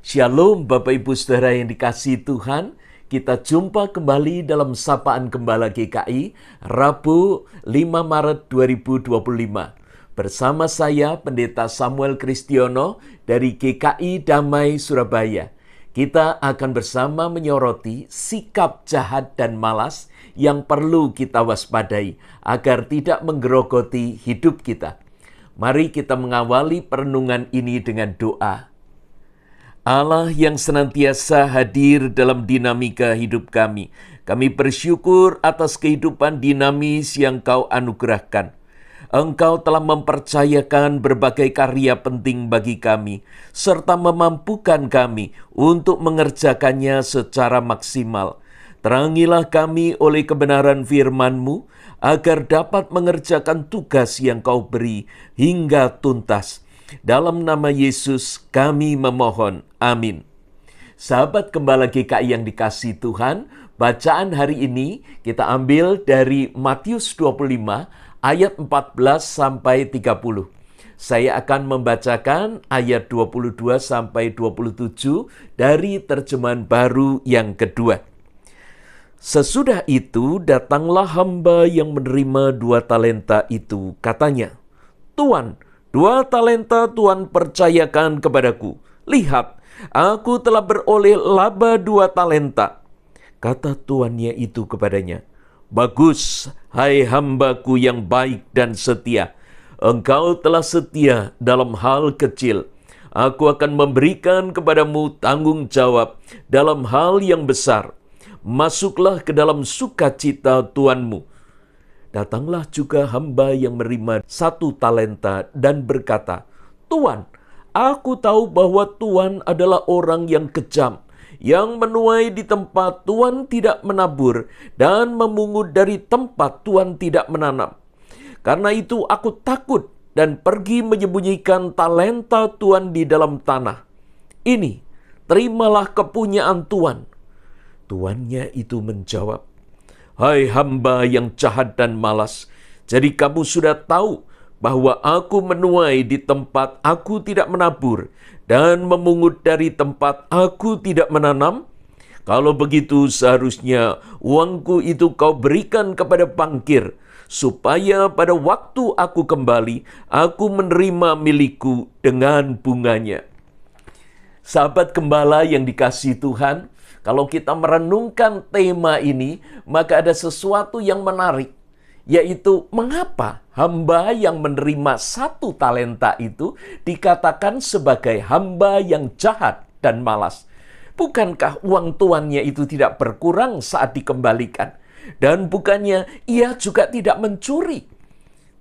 Shalom Bapak Ibu Saudara yang dikasihi Tuhan. Kita jumpa kembali dalam Sapaan Gembala GKI, Rabu 5 Maret 2025. Bersama saya Pendeta Samuel Kristiono dari GKI Damai Surabaya. Kita akan bersama menyoroti sikap jahat dan malas yang perlu kita waspadai agar tidak menggerogoti hidup kita. Mari kita mengawali perenungan ini dengan doa. Allah yang senantiasa hadir dalam dinamika hidup kami. Kami bersyukur atas kehidupan dinamis yang Kau anugerahkan. Engkau telah mempercayakan berbagai karya penting bagi kami, serta memampukan kami untuk mengerjakannya secara maksimal. Terangilah kami oleh kebenaran firman-Mu, agar dapat mengerjakan tugas yang Kau beri hingga tuntas. Dalam nama Yesus kami memohon. Amin. Sahabat Gembala GKI yang dikasihi Tuhan, bacaan hari ini kita ambil dari Matius 25 ayat 14 sampai 30. Saya akan membacakan ayat 22 sampai 27 dari terjemahan baru yang kedua. Sesudah itu datanglah hamba yang menerima 2 talenta itu. Katanya, "Tuan, 2 talenta Tuhan percayakan kepadaku. Lihat, aku telah beroleh laba 2 talenta. Kata tuannya itu kepadanya, "Bagus, hai hambaku yang baik dan setia. Engkau telah setia dalam hal kecil. Aku akan memberikan kepadamu tanggung jawab dalam hal yang besar. Masuklah ke dalam sukacita tuanmu." Datanglah juga hamba yang menerima 1 talenta dan berkata, "Tuan, aku tahu bahwa Tuan adalah orang yang kejam, yang menuai di tempat Tuan tidak menabur dan memungut dari tempat Tuan tidak menanam. Karena itu aku takut dan pergi menyembunyikan talenta Tuan di dalam tanah. Ini, terimalah kepunyaan Tuan." Tuannya itu menjawab, "Hai hamba yang jahat dan malas, jadi kamu sudah tahu bahwa aku menuai di tempat aku tidak menabur dan memungut dari tempat aku tidak menanam? Kalau begitu seharusnya uangku itu kau berikan kepada bankir, supaya pada waktu aku kembali, aku menerima milikku dengan bunganya." Sahabat Gembala yang dikasihi Tuhan, kalau kita merenungkan tema ini, maka ada sesuatu yang menarik, yaitu mengapa hamba yang menerima 1 talenta itu dikatakan sebagai hamba yang jahat dan malas. Bukankah uang tuannya itu tidak berkurang saat dikembalikan? Dan bukannya ia juga tidak mencuri?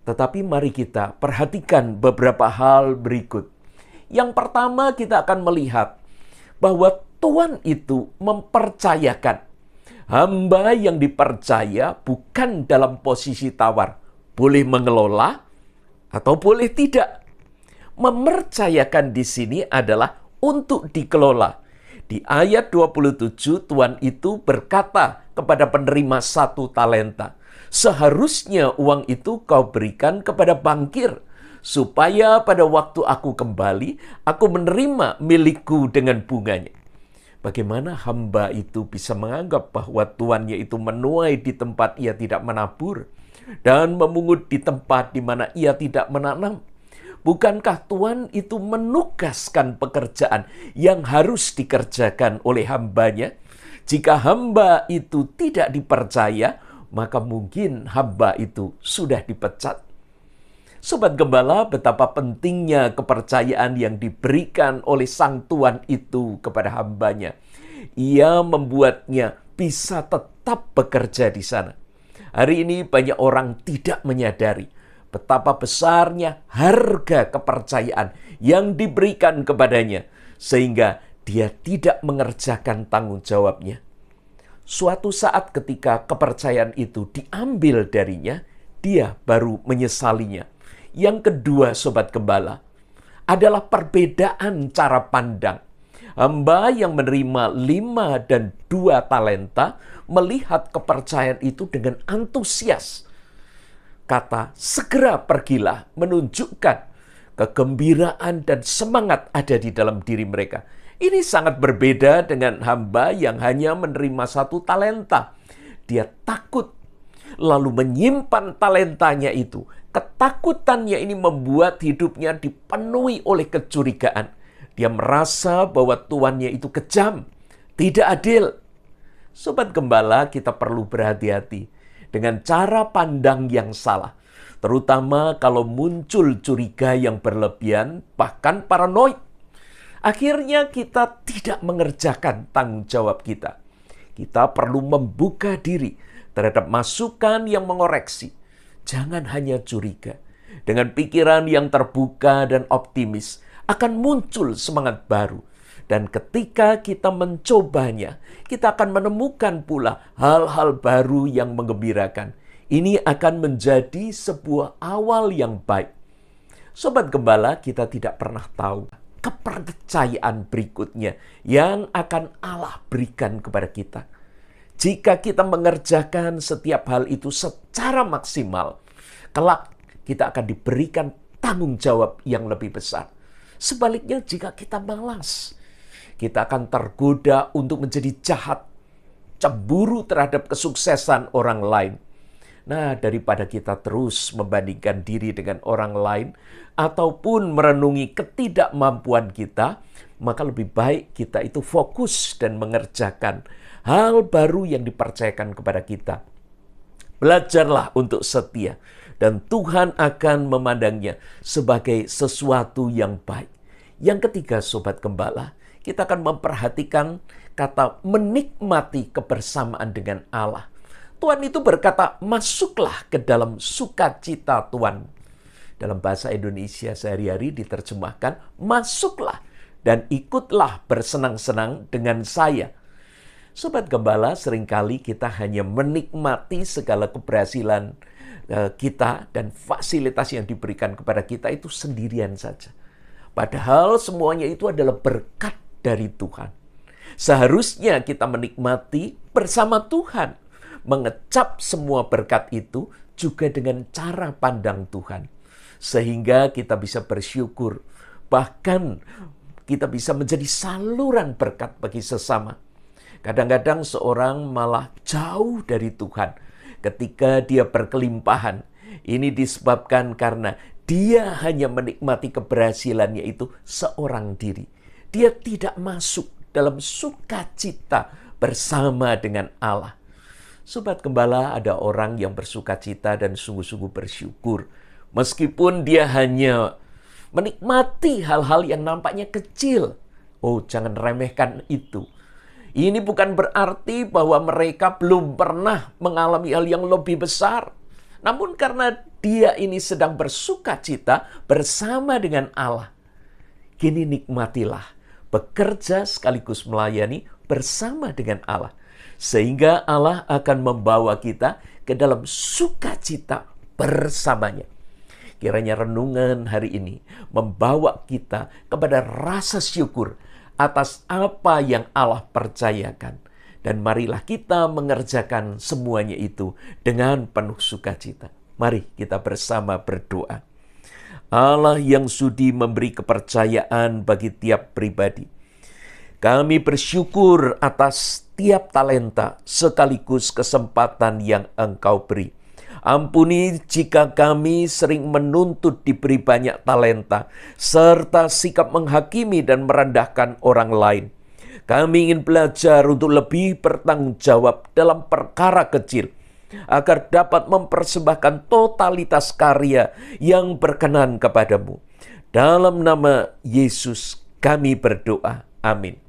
Tetapi mari kita perhatikan beberapa hal berikut. Yang pertama, kita akan melihat bahwa Tuhan itu mempercayakan. Hamba yang dipercaya bukan dalam posisi tawar, boleh mengelola atau boleh tidak. Mempercayakan di sini adalah untuk dikelola. Di ayat 27 Tuhan itu berkata kepada penerima 1 talenta, "Seharusnya uang itu kau berikan kepada bankir, supaya pada waktu aku kembali, aku menerima milikku dengan bunganya." Bagaimana hamba itu bisa menganggap bahwa tuannya itu menuai di tempat ia tidak menabur dan memungut di tempat di mana ia tidak menanam? Bukankah Tuhan itu menugaskan pekerjaan yang harus dikerjakan oleh hambanya? Jika hamba itu tidak dipercaya, maka mungkin hamba itu sudah dipecat. Sobat Gembala, betapa pentingnya kepercayaan yang diberikan oleh Sang Tuan itu kepada hambanya. Ia membuatnya bisa tetap bekerja di sana. Hari ini banyak orang tidak menyadari betapa besarnya harga kepercayaan yang diberikan kepadanya, sehingga dia tidak mengerjakan tanggung jawabnya. Suatu saat ketika kepercayaan itu diambil darinya, dia baru menyesalinya. Yang kedua, Sobat Gembala, adalah perbedaan cara pandang. Hamba yang menerima 5 dan 2 talenta melihat kepercayaan itu dengan antusias. Kata, "Segera pergilah," menunjukkan kegembiraan dan semangat ada di dalam diri mereka. Ini sangat berbeda dengan hamba yang hanya menerima 1 talenta. Dia takut, lalu menyimpan talentanya itu. Ketakutannya ini membuat hidupnya dipenuhi oleh kecurigaan. Dia merasa bahwa tuannya itu kejam, tidak adil. Sobat Gembala, kita perlu berhati-hati dengan cara pandang yang salah. Terutama kalau muncul curiga yang berlebihan, bahkan paranoid. Akhirnya kita tidak mengerjakan tanggung jawab kita. Kita perlu membuka diri terhadap masukan yang mengoreksi. Jangan hanya curiga. Dengan pikiran yang terbuka dan optimis, akan muncul semangat baru. Dan ketika kita mencobanya, kita akan menemukan pula hal-hal baru yang menggembirakan. Ini akan menjadi sebuah awal yang baik. Sobat Gembala, kita tidak pernah tahu kepercayaan berikutnya yang akan Allah berikan kepada kita. Jika kita mengerjakan setiap hal itu secara maksimal, kelak kita akan diberikan tanggung jawab yang lebih besar. Sebaliknya jika kita malas, kita akan tergoda untuk menjadi jahat, cemburu terhadap kesuksesan orang lain. Nah, daripada kita terus membandingkan diri dengan orang lain ataupun merenungi ketidakmampuan kita, maka lebih baik kita itu fokus dan mengerjakan hal baru yang dipercayakan kepada kita. Belajarlah untuk setia dan Tuhan akan memandangnya sebagai sesuatu yang baik. Yang ketiga, Sobat Gembala, kita akan memperhatikan kata menikmati kebersamaan dengan Allah. Tuhan itu berkata, masuklah ke dalam sukacita Tuhan. Dalam bahasa Indonesia sehari-hari diterjemahkan, masuklah dan ikutlah bersenang-senang dengan saya. Sobat Gembala, seringkali kita hanya menikmati segala keberhasilan kita dan fasilitas yang diberikan kepada kita itu sendirian saja. Padahal semuanya itu adalah berkat dari Tuhan. Seharusnya kita menikmati bersama Tuhan. Mengecap semua berkat itu juga dengan cara pandang Tuhan. Sehingga kita bisa bersyukur. Bahkan kita bisa menjadi saluran berkat bagi sesama. Kadang-kadang seorang malah jauh dari Tuhan ketika dia berkelimpahan. Ini disebabkan karena dia hanya menikmati keberhasilannya itu seorang diri. Dia tidak masuk dalam sukacita bersama dengan Allah. Sobat Gembala, ada orang yang bersukacita dan sungguh-sungguh bersyukur. Meskipun dia hanya menikmati hal-hal yang nampaknya kecil. Oh, jangan remehkan itu. Ini bukan berarti bahwa mereka belum pernah mengalami hal yang lebih besar. Namun karena dia ini sedang bersukacita bersama dengan Allah. Kini nikmatilah, bekerja sekaligus melayani bersama dengan Allah. Sehingga Allah akan membawa kita ke dalam sukacita bersamanya. Kiranya renungan hari ini membawa kita kepada rasa syukur atas apa yang Allah percayakan. Dan marilah kita mengerjakan semuanya itu dengan penuh sukacita. Mari kita bersama berdoa. Allah yang sudi memberi kepercayaan bagi tiap pribadi. Kami bersyukur atas tiap talenta sekaligus kesempatan yang Engkau beri. Ampuni jika kami sering menuntut diberi banyak talenta, serta sikap menghakimi dan merendahkan orang lain. Kami ingin belajar untuk lebih bertanggung jawab dalam perkara kecil, agar dapat mempersembahkan totalitas karya yang berkenan kepadamu. Dalam nama Yesus kami berdoa. Amin.